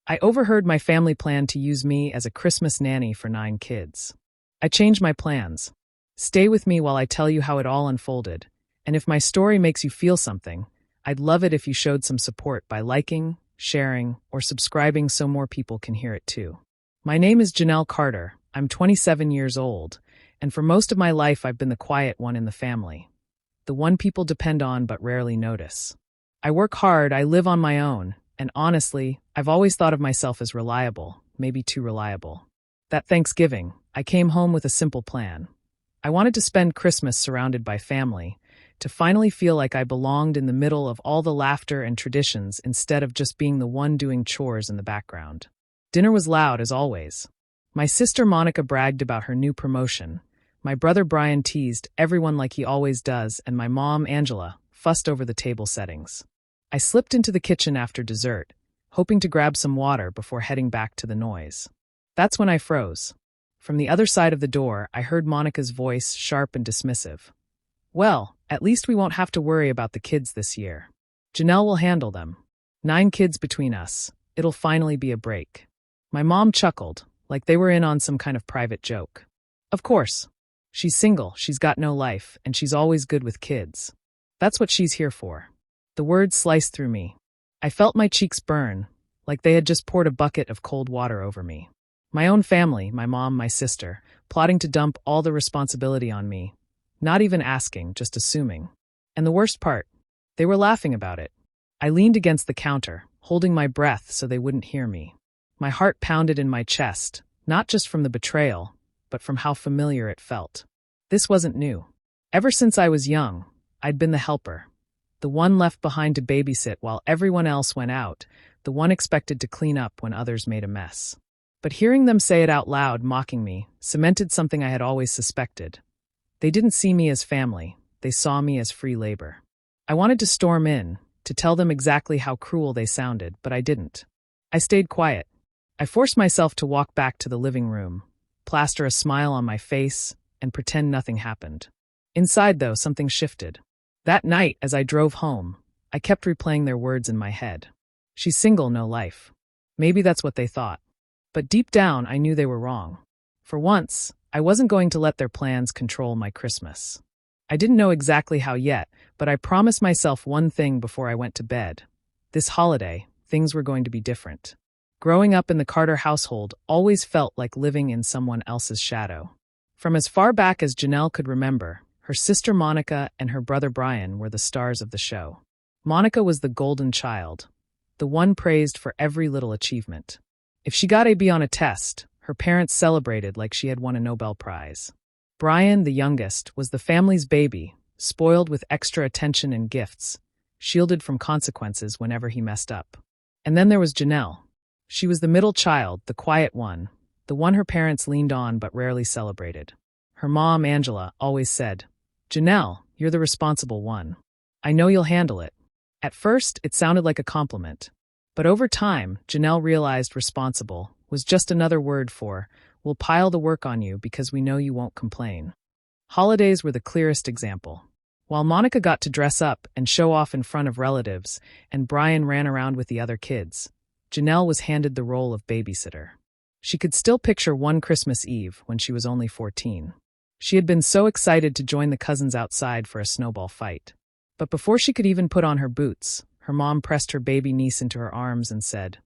I overheard my family plan to use me as a Christmas nanny for 9 kids. I changed my plans. Stay with me while I tell you how it all unfolded, and if my story makes you feel something, I'd love it if you showed some support by liking, sharing, or subscribing so more people can hear it too. My name is Janelle Carter. I'm 27 years old, and for most of my life I've been the quiet one in the family. The one people depend on but rarely notice. I work hard, I live on my own, and honestly, I've always thought of myself as reliable, maybe too reliable. That Thanksgiving, I came home with a simple plan. I wanted to spend Christmas surrounded by family, to finally feel like I belonged in the middle of all the laughter and traditions instead of just being the one doing chores in the background. Dinner was loud as always. My sister Monica bragged about her new promotion. My brother Brian teased everyone like he always does, and my mom, Angela, fussed over the table settings. I slipped into the kitchen after dessert, hoping to grab some water before heading back to the noise. That's when I froze. From the other side of the door, I heard Monica's voice, sharp and dismissive. "Well, at least we won't have to worry about the kids this year. Janelle will handle them. 9 kids between us. It'll finally be a break." My mom chuckled, like they were in on some kind of private joke. Of course. She's single, she's got no life, and she's always good with kids. That's what she's here for. The words sliced through me. I felt my cheeks burn, like they had just poured a bucket of cold water over me. My own family, my mom, my sister, plotting to dump all the responsibility on me. Not even asking, just assuming. And the worst part, they were laughing about it. I leaned against the counter, holding my breath so they wouldn't hear me. My heart pounded in my chest, not just from the betrayal, but from how familiar it felt. This wasn't new. Ever since I was young, I'd been the helper. The one left behind to babysit while everyone else went out, the one expected to clean up when others made a mess. But hearing them say it out loud, mocking me, cemented something I had always suspected. They didn't see me as family, they saw me as free labor. I wanted to storm in, to tell them exactly how cruel they sounded, but I didn't. I stayed quiet. I forced myself to walk back to the living room, plaster a smile on my face, and pretend nothing happened. Inside, though, something shifted. That night, as I drove home, I kept replaying their words in my head. She's single, no life. Maybe that's what they thought. But deep down, I knew they were wrong. For once, I wasn't going to let their plans control my Christmas. I didn't know exactly how yet, but I promised myself one thing before I went to bed. This holiday, things were going to be different. Growing up in the Carter household always felt like living in someone else's shadow. From as far back as Janelle could remember, her sister Monica and her brother Brian were the stars of the show. Monica was the golden child, the one praised for every little achievement. If she got a B on a test, her parents celebrated like she had won a Nobel Prize. Brian, the youngest, was the family's baby, spoiled with extra attention and gifts, shielded from consequences whenever he messed up. And then there was Janelle. She was the middle child, the quiet one, the one her parents leaned on but rarely celebrated. Her mom, Angela, always said, "Janelle, you're the responsible one. I know you'll handle it." At first, it sounded like a compliment. But over time, Janelle realized responsible was just another word for, "We'll pile the work on you because we know you won't complain." Holidays were the clearest example. While Monica got to dress up and show off in front of relatives, and Brian ran around with the other kids, Janelle was handed the role of babysitter. She could still picture one Christmas Eve when she was only 14. She had been so excited to join the cousins outside for a snowball fight. But before she could even put on her boots, her mom pressed her baby niece into her arms and said,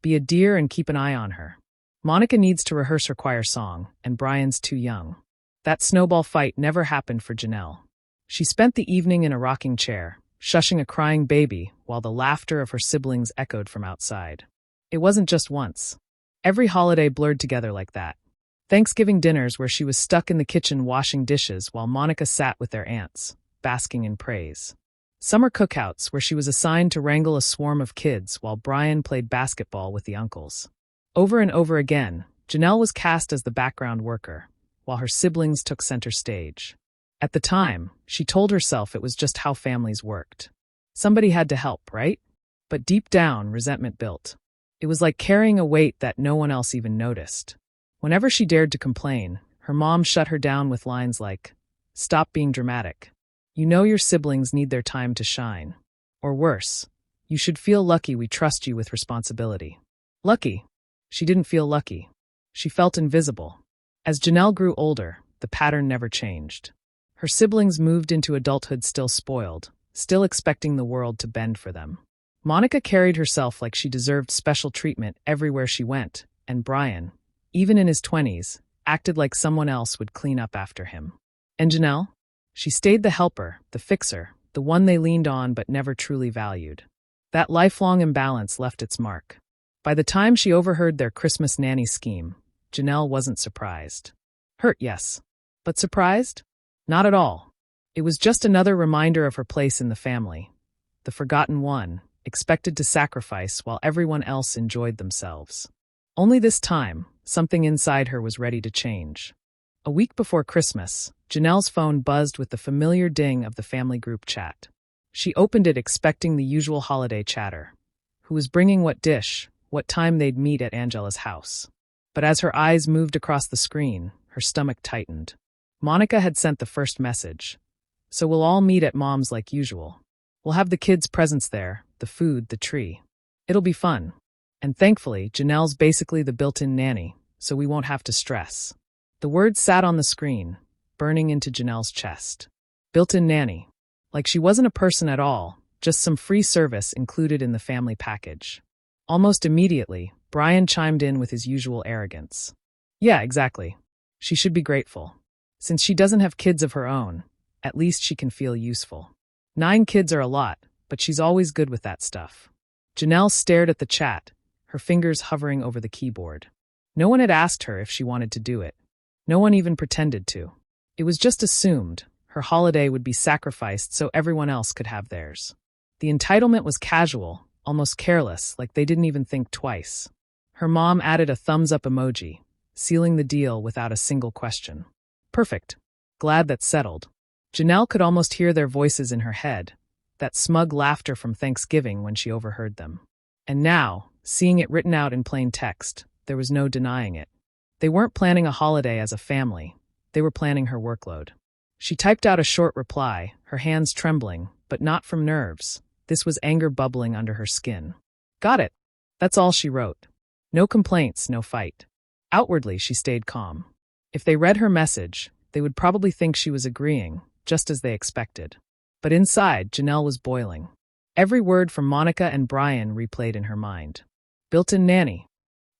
"Be a dear and keep an eye on her. Monica needs to rehearse her choir song, and Brian's too young." That snowball fight never happened for Janelle. She spent the evening in a rocking chair, shushing a crying baby while the laughter of her siblings echoed from outside. It wasn't just once. Every holiday blurred together like that. Thanksgiving dinners where she was stuck in the kitchen washing dishes while Monica sat with their aunts, basking in praise. Summer cookouts where she was assigned to wrangle a swarm of kids while Brian played basketball with the uncles. Over and over again, Janelle was cast as the background worker, while her siblings took center stage. At the time, she told herself it was just how families worked. Somebody had to help, right? But deep down, resentment built. It was like carrying a weight that no one else even noticed. Whenever she dared to complain, her mom shut her down with lines like, "Stop being dramatic. You know your siblings need their time to shine." Or worse, "You should feel lucky we trust you with responsibility." Lucky. She didn't feel lucky. She felt invisible. As Janelle grew older, the pattern never changed. Her siblings moved into adulthood still spoiled, still expecting the world to bend for them. Monica carried herself like she deserved special treatment everywhere she went, and Brian, even in his 20s, acted like someone else would clean up after him. And Janelle? She stayed the helper, the fixer, the one they leaned on but never truly valued. That lifelong imbalance left its mark. By the time she overheard their Christmas nanny scheme, Janelle wasn't surprised. Hurt, yes. But surprised? Not at all. It was just another reminder of her place in the family. The forgotten one, expected to sacrifice while everyone else enjoyed themselves. Only this time, something inside her was ready to change. A week before Christmas, Janelle's phone buzzed with the familiar ding of the family group chat. She opened it expecting the usual holiday chatter. Who was bringing what dish, what time they'd meet at Angela's house. But as her eyes moved across the screen, her stomach tightened. Monica had sent the first message. So we'll all meet at Mom's like usual. We'll have the kids' presents there, the food, the tree. It'll be fun. And thankfully, Janelle's basically the built-in nanny, so we won't have to stress. The words sat on the screen, burning into Janelle's chest. Built-in nanny. Like she wasn't a person at all, just some free service included in the family package. Almost immediately, Brian chimed in with his usual arrogance. Yeah, exactly. She should be grateful. Since she doesn't have kids of her own, at least she can feel useful. 9 kids are a lot, but she's always good with that stuff. Janelle stared at the chat, her fingers hovering over the keyboard. No one had asked her if she wanted to do it. No one even pretended to. It was just assumed her holiday would be sacrificed so everyone else could have theirs. The entitlement was casual, almost careless, like they didn't even think twice. Her mom added a thumbs-up emoji, sealing the deal without a single question. Perfect. Glad that's settled. Janelle could almost hear their voices in her head, that smug laughter from Thanksgiving when she overheard them. And now, seeing it written out in plain text, there was no denying it. They weren't planning a holiday as a family. They were planning her workload. She typed out a short reply, her hands trembling, but not from nerves. This was anger bubbling under her skin. Got it. That's all she wrote. No complaints, no fight. Outwardly, she stayed calm. If they read her message, they would probably think she was agreeing, just as they expected. But inside, Janelle was boiling. Every word from Monica and Brian replayed in her mind. Built-in nanny.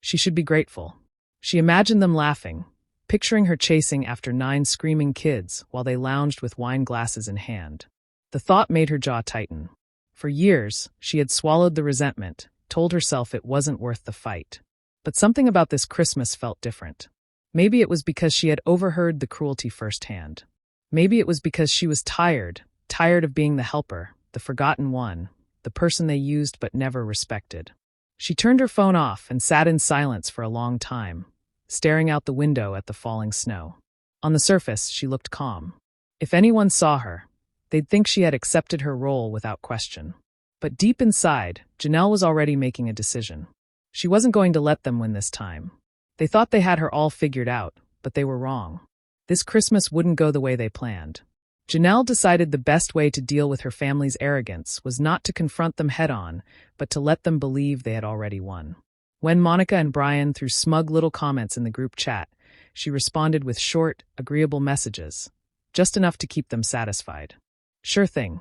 She should be grateful. She imagined them laughing, picturing her chasing after 9 screaming kids while they lounged with wine glasses in hand. The thought made her jaw tighten. For years, she had swallowed the resentment, told herself it wasn't worth the fight. But something about this Christmas felt different. Maybe it was because she had overheard the cruelty firsthand. Maybe it was because she was tired of being the helper, the forgotten one, the person they used but never respected. She turned her phone off and sat in silence for a long time, staring out the window at the falling snow. On the surface, she looked calm. If anyone saw her, they'd think she had accepted her role without question. But deep inside, Janelle was already making a decision. She wasn't going to let them win this time. They thought they had her all figured out, but they were wrong. This Christmas wouldn't go the way they planned. Janelle decided the best way to deal with her family's arrogance was not to confront them head-on, but to let them believe they had already won. When Monica and Brian threw smug little comments in the group chat, she responded with short, agreeable messages, just enough to keep them satisfied. Sure thing.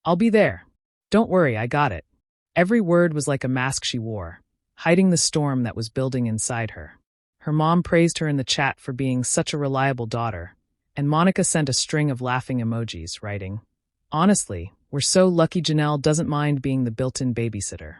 I'll be there. Don't worry, I got it. Every word was like a mask she wore, hiding the storm that was building inside her. Her mom praised her in the chat for being such a reliable daughter, and Monica sent a string of laughing emojis, writing, "Honestly, we're so lucky Janelle doesn't mind being the built-in babysitter."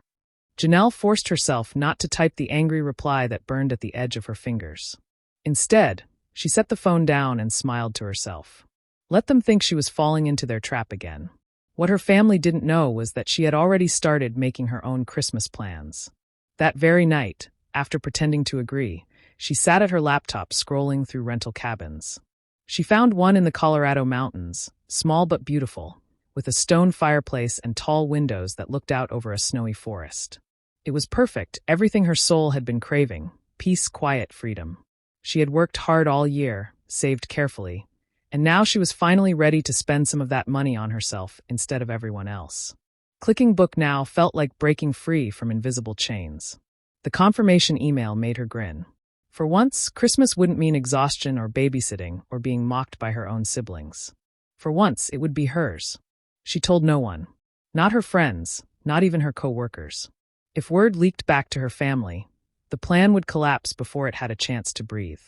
Janelle forced herself not to type the angry reply that burned at the edge of her fingers. Instead, she set the phone down and smiled to herself. Let them think she was falling into their trap again. What her family didn't know was that she had already started making her own Christmas plans. That very night, after pretending to agree, she sat at her laptop scrolling through rental cabins. She found one in the Colorado mountains, small but beautiful, with a stone fireplace and tall windows that looked out over a snowy forest. It was perfect, everything her soul had been craving: peace, quiet, freedom. She had worked hard all year, saved carefully, and now she was finally ready to spend some of that money on herself instead of everyone else. Clicking book now felt like breaking free from invisible chains. The confirmation email made her grin. For once, Christmas wouldn't mean exhaustion or babysitting or being mocked by her own siblings. For once, it would be hers. She told no one. Not her friends, not even her co-workers. If word leaked back to her family, the plan would collapse before it had a chance to breathe.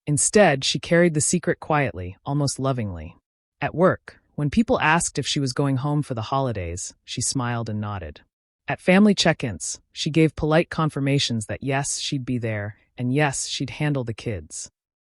Instead, she carried the secret quietly, almost lovingly. At work, when people asked if she was going home for the holidays, she smiled and nodded. At family check-ins, she gave polite confirmations that yes, she'd be there, and yes, she'd handle the kids.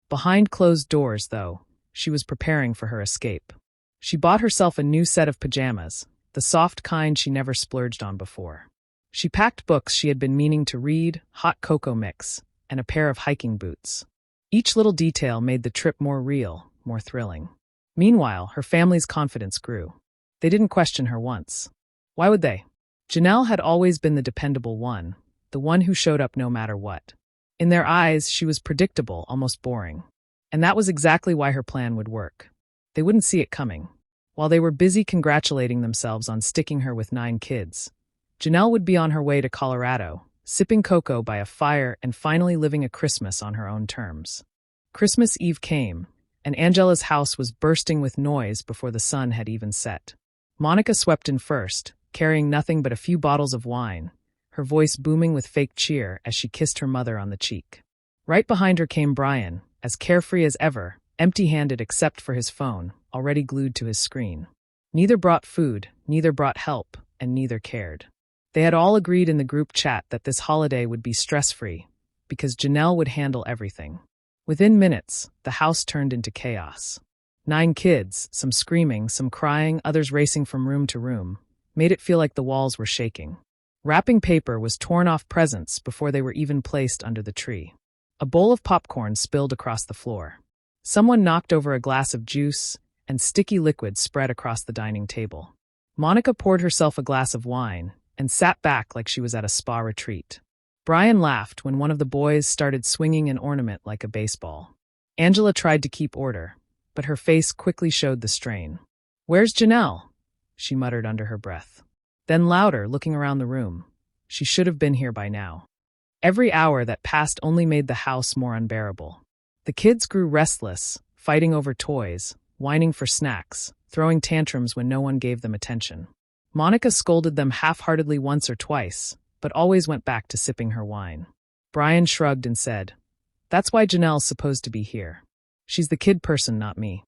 Behind closed doors, though, she was preparing for her escape. She bought herself a new set of pajamas, the soft kind she never splurged on before. She packed books she had been meaning to read, hot cocoa mix, and a pair of hiking boots. Each little detail made the trip more real, more thrilling. Meanwhile, her family's confidence grew. They didn't question her once. Why would they? Janelle had always been the dependable one, the one who showed up no matter what. In their eyes, she was predictable, almost boring. And that was exactly why her plan would work. They wouldn't see it coming. While they were busy congratulating themselves on sticking her with 9 kids, Janelle would be on her way to Colorado, sipping cocoa by a fire and finally living a Christmas on her own terms. Christmas Eve came, and Angela's house was bursting with noise before the sun had even set. Monica swept in first, carrying nothing but a few bottles of wine, her voice booming with fake cheer as she kissed her mother on the cheek. Right behind her came Brian, as carefree as ever, empty-handed except for his phone, already glued to his screen. Neither brought food, neither brought help, and neither cared. They had all agreed in the group chat that this holiday would be stress-free, because Janelle would handle everything. Within minutes, the house turned into chaos. 9 kids, some screaming, some crying, others racing from room to room, made it feel like the walls were shaking. Wrapping paper was torn off presents before they were even placed under the tree. A bowl of popcorn spilled across the floor. Someone knocked over a glass of juice, and sticky liquid spread across the dining table. Monica poured herself a glass of wine and sat back like she was at a spa retreat. Brian laughed when one of the boys started swinging an ornament like a baseball. Angela tried to keep order, but her face quickly showed the strain. "Where's Janelle?" she muttered under her breath. Then louder, looking around the room. She should have been here by now. Every hour that passed only made the house more unbearable. The kids grew restless, fighting over toys, whining for snacks, throwing tantrums when no one gave them attention. Monica scolded them half-heartedly once or twice, but always went back to sipping her wine. Brian shrugged and said, "That's why Janelle's supposed to be here. She's the kid person, not me."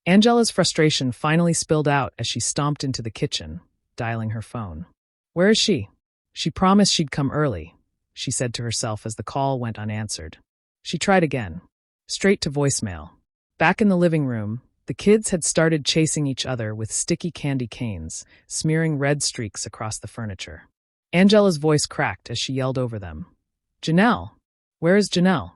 Angela's frustration finally spilled out as she stomped into the kitchen, dialing her phone. "Where is she? She promised she'd come early," she said to herself as the call went unanswered. She tried again. Straight to voicemail. Back in the living room, the kids had started chasing each other with sticky candy canes, smearing red streaks across the furniture. Angela's voice cracked as she yelled over them. "Janelle! Where is Janelle?"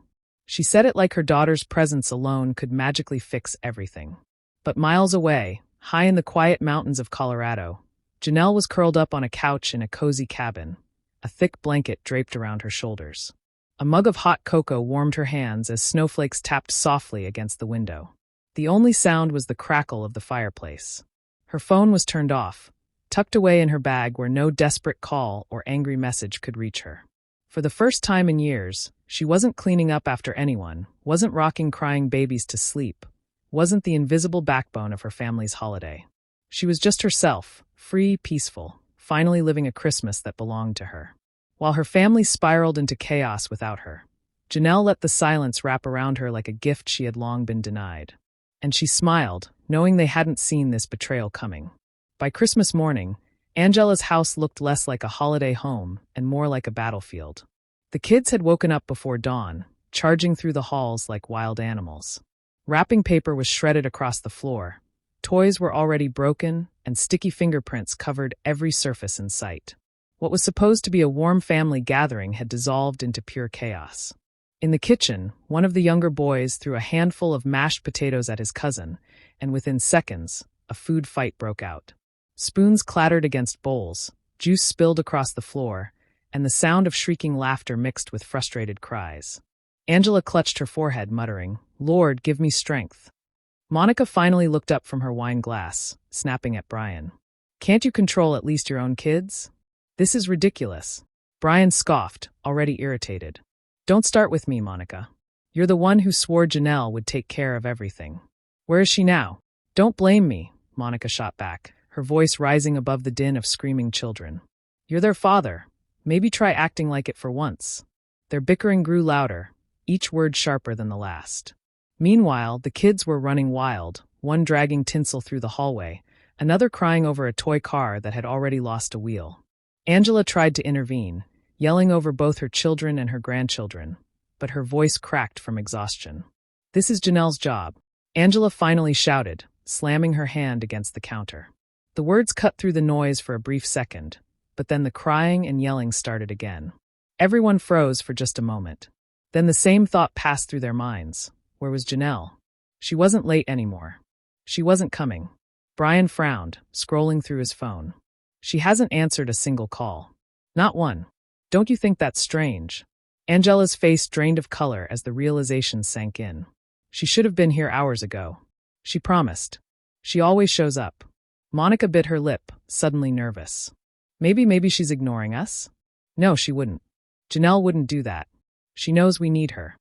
She said it like her daughter's presence alone could magically fix everything. But miles away, high in the quiet mountains of Colorado, Janelle was curled up on a couch in a cozy cabin, a thick blanket draped around her shoulders. A mug of hot cocoa warmed her hands as snowflakes tapped softly against the window. The only sound was the crackle of the fireplace. Her phone was turned off, tucked away in her bag where no desperate call or angry message could reach her. For the first time in years, she wasn't cleaning up after anyone, wasn't rocking crying babies to sleep, wasn't the invisible backbone of her family's holiday. She was just herself, free, peaceful, finally living a Christmas that belonged to her. While her family spiraled into chaos without her, Janelle let the silence wrap around her like a gift she had long been denied. And she smiled, knowing they hadn't seen this betrayal coming. By Christmas morning, Angela's house looked less like a holiday home and more like a battlefield. The kids had woken up before dawn, charging through the halls like wild animals. Wrapping paper was shredded across the floor. Toys were already broken, and sticky fingerprints covered every surface in sight. What was supposed to be a warm family gathering had dissolved into pure chaos. In the kitchen, one of the younger boys threw a handful of mashed potatoes at his cousin, and within seconds, a food fight broke out. Spoons clattered against bowls, juice spilled across the floor, and the sound of shrieking laughter mixed with frustrated cries. Angela clutched her forehead, muttering, "Lord, give me strength." Monica finally looked up from her wine glass, snapping at Brian. "Can't you control at least your own kids? This is ridiculous." Brian scoffed, already irritated. Don't start with me, Monica. You're the one who swore Janelle would take care of everything. Where is she now? Don't blame me, Monica shot back, her voice rising above the din of screaming children. You're their father. Maybe try acting like it for once. Their bickering grew louder, each word sharper than the last. Meanwhile, the kids were running wild, one dragging tinsel through the hallway, another crying over a toy car that had already lost a wheel. Angela tried to intervene, yelling over both her children and her grandchildren, but her voice cracked from exhaustion. This is Janelle's job, Angela finally shouted, slamming her hand against the counter. The words cut through the noise for a brief second, but then the crying and yelling started again. Everyone froze for just a moment. Then the same thought passed through their minds. Where was Janelle? She wasn't late anymore. She wasn't coming. Brian frowned, scrolling through his phone. She hasn't answered a single call. Not one. Don't you think that's strange? Angela's face drained of color as the realization sank in. She should have been here hours ago. She promised. She always shows up. Monica bit her lip, suddenly nervous. Maybe she's ignoring us? No, she wouldn't. Janelle wouldn't do that. She knows we need her.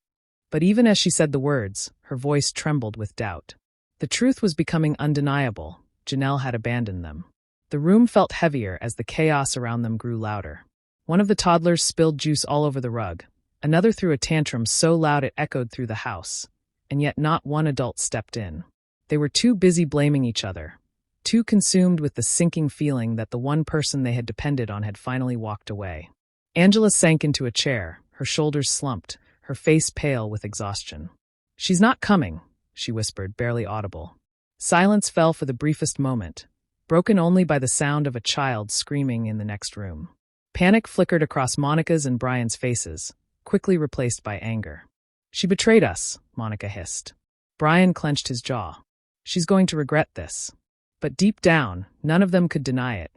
But even as she said the words, her voice trembled with doubt. The truth was becoming undeniable. Janelle had abandoned them. The room felt heavier as the chaos around them grew louder. One of the toddlers spilled juice all over the rug. Another threw a tantrum so loud it echoed through the house. And yet not one adult stepped in. They were too busy blaming each other, too consumed with the sinking feeling that the one person they had depended on had finally walked away. Angela sank into a chair, her shoulders slumped, her face pale with exhaustion. She's not coming, she whispered, barely audible. Silence fell for the briefest moment, broken only by the sound of a child screaming in the next room. Panic flickered across Monica's and Brian's faces, quickly replaced by anger. She betrayed us, Monica hissed. Brian clenched his jaw. She's going to regret this. But deep down, none of them could deny it.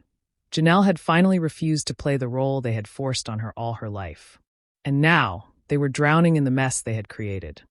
Janelle had finally refused to play the role they had forced on her all her life. And now, they were drowning in the mess they had created.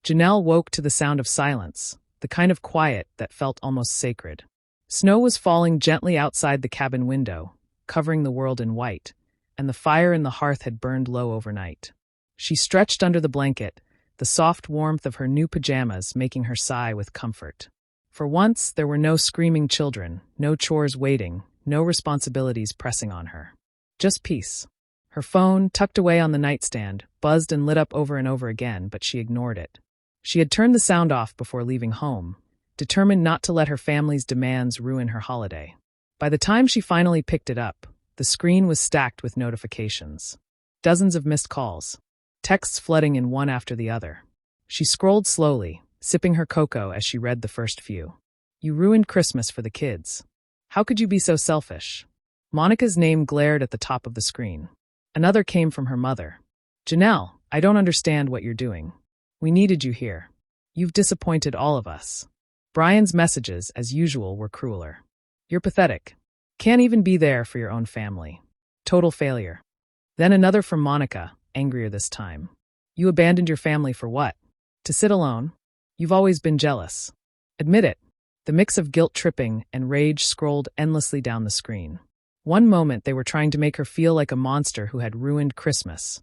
Janelle woke to the sound of silence, the kind of quiet that felt almost sacred. Snow was falling gently outside the cabin window, covering the world in white, and the fire in the hearth had burned low overnight. She stretched under the blanket, the soft warmth of her new pajamas making her sigh with comfort. For once, there were no screaming children, no chores waiting, no responsibilities pressing on her. Just peace. Her phone, tucked away on the nightstand, buzzed and lit up over and over again, but she ignored it. She had turned the sound off before leaving home, determined not to let her family's demands ruin her holiday. By the time she finally picked it up, the screen was stacked with notifications. Dozens of missed calls. Texts flooding in one after the other. She scrolled slowly, sipping her cocoa as she read the first few. You ruined Christmas for the kids. How could you be so selfish? Monica's name glared at the top of the screen. Another came from her mother. Janelle, I don't understand what you're doing. We needed you here. You've disappointed all of us. Brian's messages, as usual, were crueler. You're pathetic. Can't even be there for your own family. Total failure. Then another from Monica, angrier this time. You abandoned your family for what? To sit alone? You've always been jealous. Admit it. The mix of guilt-tripping and rage scrolled endlessly down the screen. One moment they were trying to make her feel like a monster who had ruined Christmas.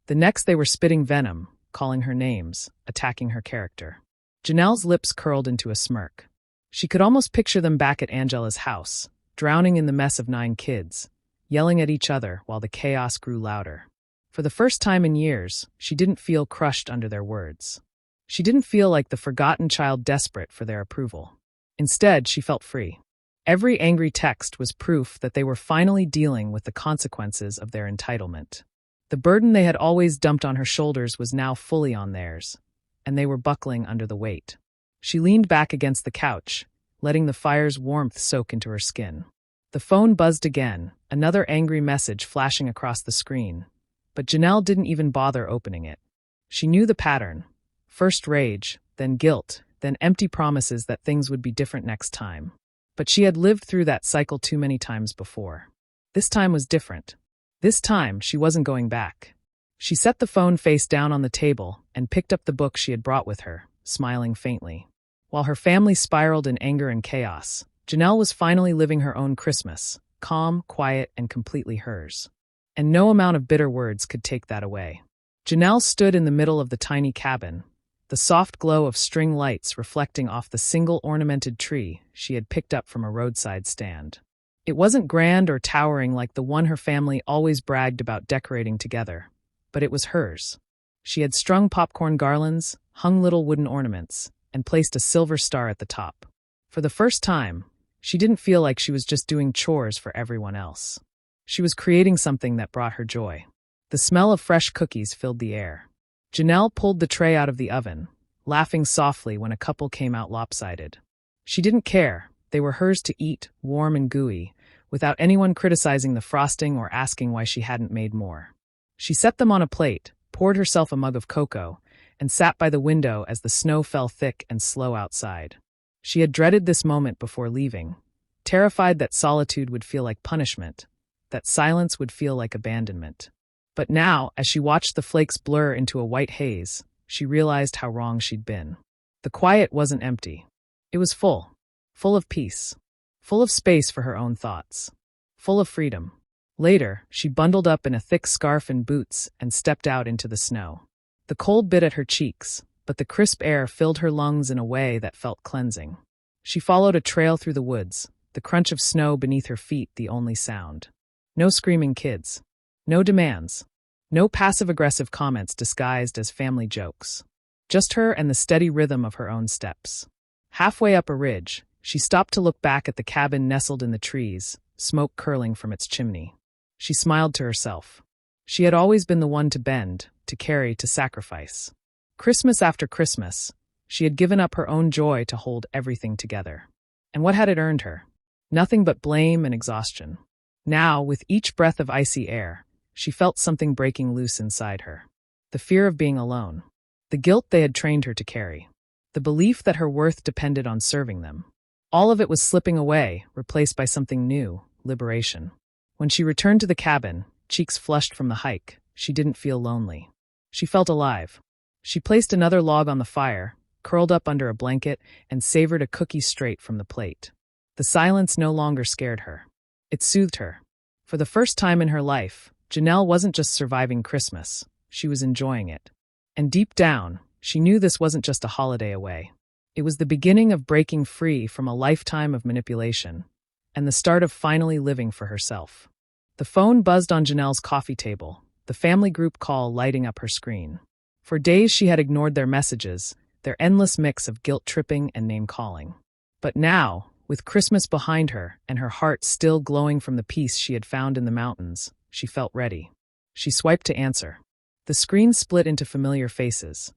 The next they were spitting venom, calling her names, attacking her character. Janelle's lips curled into a smirk. She could almost picture them back at Angela's house, drowning in the mess of 9 kids, yelling at each other while the chaos grew louder. For the first time in years, she didn't feel crushed under their words. She didn't feel like the forgotten child desperate for their approval. Instead, she felt free. Every angry text was proof that they were finally dealing with the consequences of their entitlement. The burden they had always dumped on her shoulders was now fully on theirs, and they were buckling under the weight. She leaned back against the couch, letting the fire's warmth soak into her skin. The phone buzzed again, another angry message flashing across the screen, but Janelle didn't even bother opening it. She knew the pattern. First rage, then guilt, then empty promises that things would be different next time. But she had lived through that cycle too many times before. This time was different. This time, she wasn't going back. She set the phone face down on the table and picked up the book she had brought with her, smiling faintly. While her family spiraled in anger and chaos, Janelle was finally living her own Christmas, calm, quiet, and completely hers. and no amount of bitter words could take that away. Janelle stood in the middle of the tiny cabin, the soft glow of string lights reflecting off the single ornamented tree she had picked up from a roadside stand. It wasn't grand or towering like the one her family always bragged about decorating together, but it was hers. She had strung popcorn garlands, hung little wooden ornaments, and placed a silver star at the top. For the first time, she didn't feel like she was just doing chores for everyone else. She was creating something that brought her joy. The smell of fresh cookies filled the air. Janelle pulled the tray out of the oven, laughing softly when a couple came out lopsided. She didn't care. They were hers to eat, warm and gooey, without anyone criticizing the frosting or asking why she hadn't made more. She set them on a plate, poured herself a mug of cocoa, and sat by the window as the snow fell thick and slow outside. She had dreaded this moment before leaving, terrified that solitude would feel like punishment, that silence would feel like abandonment. But now, as she watched the flakes blur into a white haze, she realized how wrong she'd been. The quiet wasn't empty. It was full of peace, full of space for her own thoughts, full of freedom. Later, she bundled up in a thick scarf and boots and stepped out into the snow. The cold bit at her cheeks, but the crisp air filled her lungs in a way that felt cleansing. She followed a trail through the woods, the crunch of snow beneath her feet the only sound. No screaming kids. No demands. No passive-aggressive comments disguised as family jokes. Just her and the steady rhythm of her own steps. Halfway up a ridge, she stopped to look back at the cabin nestled in the trees, smoke curling from its chimney. She smiled to herself. She had always been the one to bend, to carry, to sacrifice. Christmas after Christmas, she had given up her own joy to hold everything together. And what had it earned her? Nothing but blame and exhaustion. Now, with each breath of icy air, she felt something breaking loose inside her. The fear of being alone. The guilt they had trained her to carry. The belief that her worth depended on serving them. All of it was slipping away, replaced by something new, liberation. When she returned to the cabin, cheeks flushed from the hike, she didn't feel lonely. She felt alive. She placed another log on the fire, curled up under a blanket, and savored a cookie straight from the plate. The silence no longer scared her. It soothed her. For the first time in her life, Janelle wasn't just surviving Christmas, she was enjoying it. And deep down, she knew this wasn't just a holiday away. It was the beginning of breaking free from a lifetime of manipulation, and the start of finally living for herself. The phone buzzed on Janelle's coffee table, the family group call lighting up her screen. For days she had ignored their messages, their endless mix of guilt-tripping and name-calling. But now, with Christmas behind her and her heart still glowing from the peace she had found in the mountains, she felt ready. She swiped to answer. The screen split into familiar faces.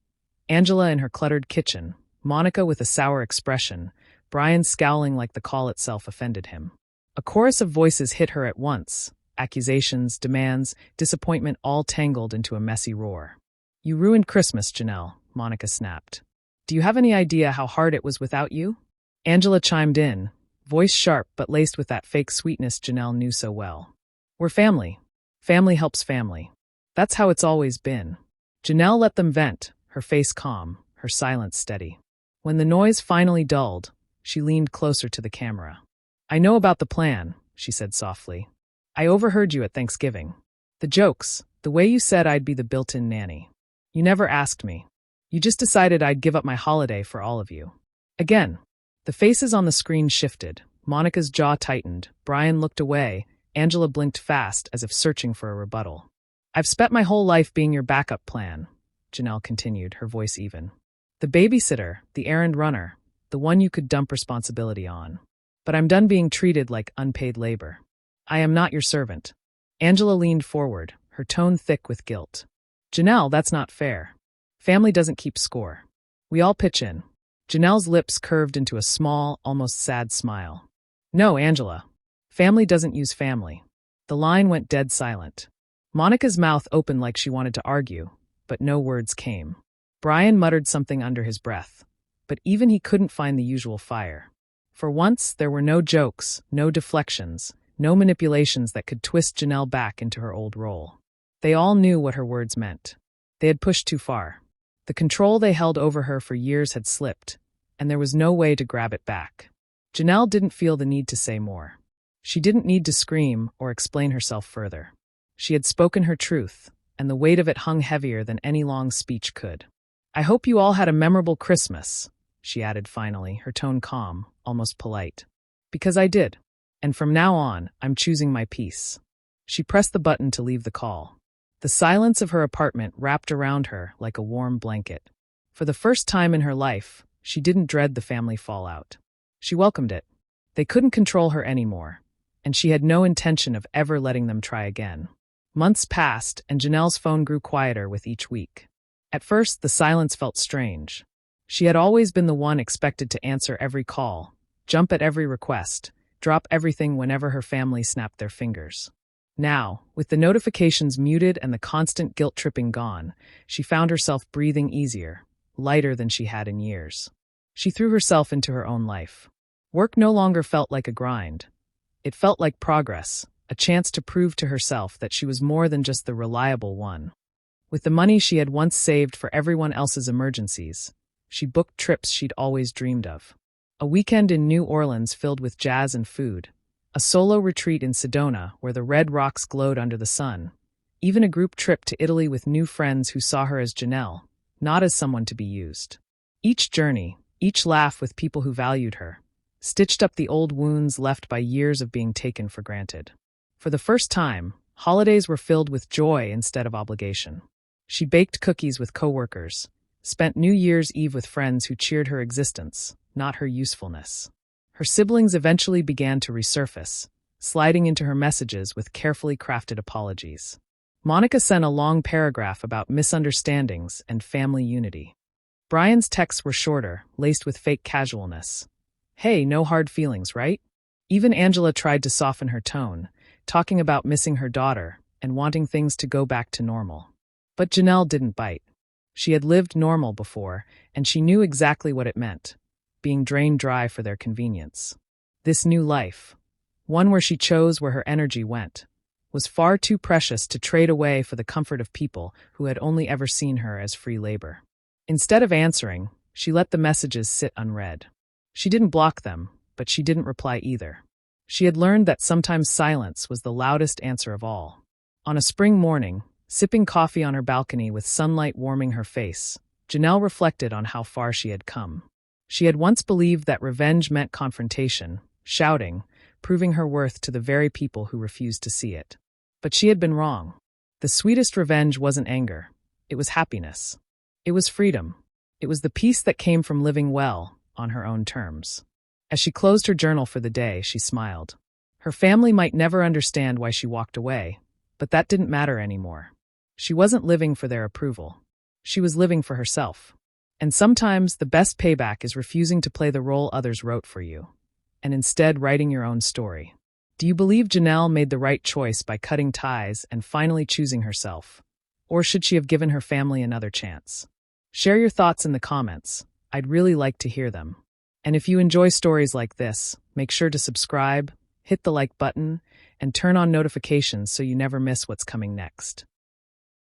Angela in her cluttered kitchen, Monica with a sour expression, Brian scowling like the call itself offended him. A chorus of voices hit her at once, accusations, demands, disappointment all tangled into a messy roar. "You ruined Christmas, Janelle," Monica snapped. "Do you have any idea how hard it was without you?" Angela chimed in, voice sharp but laced with that fake sweetness Janelle knew so well. "We're family. Family helps family. That's how it's always been." Janelle let them vent, her face calm, her silence steady. When the noise finally dulled, she leaned closer to the camera. "I know about the plan," she said softly. "I overheard you at Thanksgiving. The jokes, the way you said I'd be the built-in nanny. You never asked me. You just decided I'd give up my holiday for all of you." Again, the faces on the screen shifted. Monica's jaw tightened. Brian looked away. Angela blinked fast, as if searching for a rebuttal. "I've spent my whole life being your backup plan," Janelle continued, her voice even. "The babysitter, the errand runner, the one you could dump responsibility on. But I'm done being treated like unpaid labor. I am not your servant." Angela leaned forward, her tone thick with guilt. "Janelle, that's not fair. Family doesn't keep score. We all pitch in." Janelle's lips curved into a small, almost sad smile. "No, Angela. Family doesn't use family." The line went dead silent. Monica's mouth opened like she wanted to argue, but no words came. Brian muttered something under his breath, but even he couldn't find the usual fire. For once, there were no jokes, no deflections, no manipulations that could twist Janelle back into her old role. They all knew what her words meant. They had pushed too far. The control they held over her for years had slipped, and there was no way to grab it back. Janelle didn't feel the need to say more. She didn't need to scream or explain herself further. She had spoken her truth, and the weight of it hung heavier than any long speech could. "I hope you all had a memorable Christmas," she added finally, her tone calm, almost polite. "Because I did. And from now on, I'm choosing my peace." She pressed the button to leave the call. The silence of her apartment wrapped around her like a warm blanket. For the first time in her life, she didn't dread the family fallout. She welcomed it. They couldn't control her anymore, and she had no intention of ever letting them try again. Months passed, and Janelle's phone grew quieter with each week. At first, the silence felt strange. She had always been the one expected to answer every call, jump at every request, drop everything whenever her family snapped their fingers. Now, with the notifications muted and the constant guilt-tripping gone, she found herself breathing easier, lighter than she had in years. She threw herself into her own life. Work no longer felt like a grind. It felt like progress, a chance to prove to herself that she was more than just the reliable one. With the money she had once saved for everyone else's emergencies, she booked trips she'd always dreamed of. A weekend in New Orleans filled with jazz and food, a solo retreat in Sedona where the red rocks glowed under the sun, even a group trip to Italy with new friends who saw her as Janelle, not as someone to be used. Each journey, each laugh with people who valued her, stitched up the old wounds left by years of being taken for granted. For the first time, holidays were filled with joy instead of obligation. She baked cookies with coworkers, spent New Year's Eve with friends who cheered her existence, not her usefulness. Her siblings eventually began to resurface, sliding into her messages with carefully crafted apologies. Monica sent a long paragraph about misunderstandings and family unity. Brian's texts were shorter, laced with fake casualness. "Hey, no hard feelings, right?" Even Angela tried to soften her tone, talking about missing her daughter and wanting things to go back to normal. But Janelle didn't bite. She had lived normal before, and she knew exactly what it meant, being drained dry for their convenience. This new life, one where she chose where her energy went, was far too precious to trade away for the comfort of people who had only ever seen her as free labor. Instead of answering, she let the messages sit unread. She didn't block them, but she didn't reply either. She had learned that sometimes silence was the loudest answer of all. On a spring morning, sipping coffee on her balcony with sunlight warming her face, Janelle reflected on how far she had come. She had once believed that revenge meant confrontation, shouting, proving her worth to the very people who refused to see it. But she had been wrong. The sweetest revenge wasn't anger. It was happiness. It was freedom. It was the peace that came from living well, on her own terms. As she closed her journal for the day, she smiled. Her family might never understand why she walked away, but that didn't matter anymore. She wasn't living for their approval. She was living for herself. And sometimes the best payback is refusing to play the role others wrote for you, and instead writing your own story. Do you believe Janelle made the right choice by cutting ties and finally choosing herself? Or should she have given her family another chance? Share your thoughts in the comments. I'd really like to hear them. And if you enjoy stories like this, make sure to subscribe, hit the like button, and turn on notifications so you never miss what's coming next.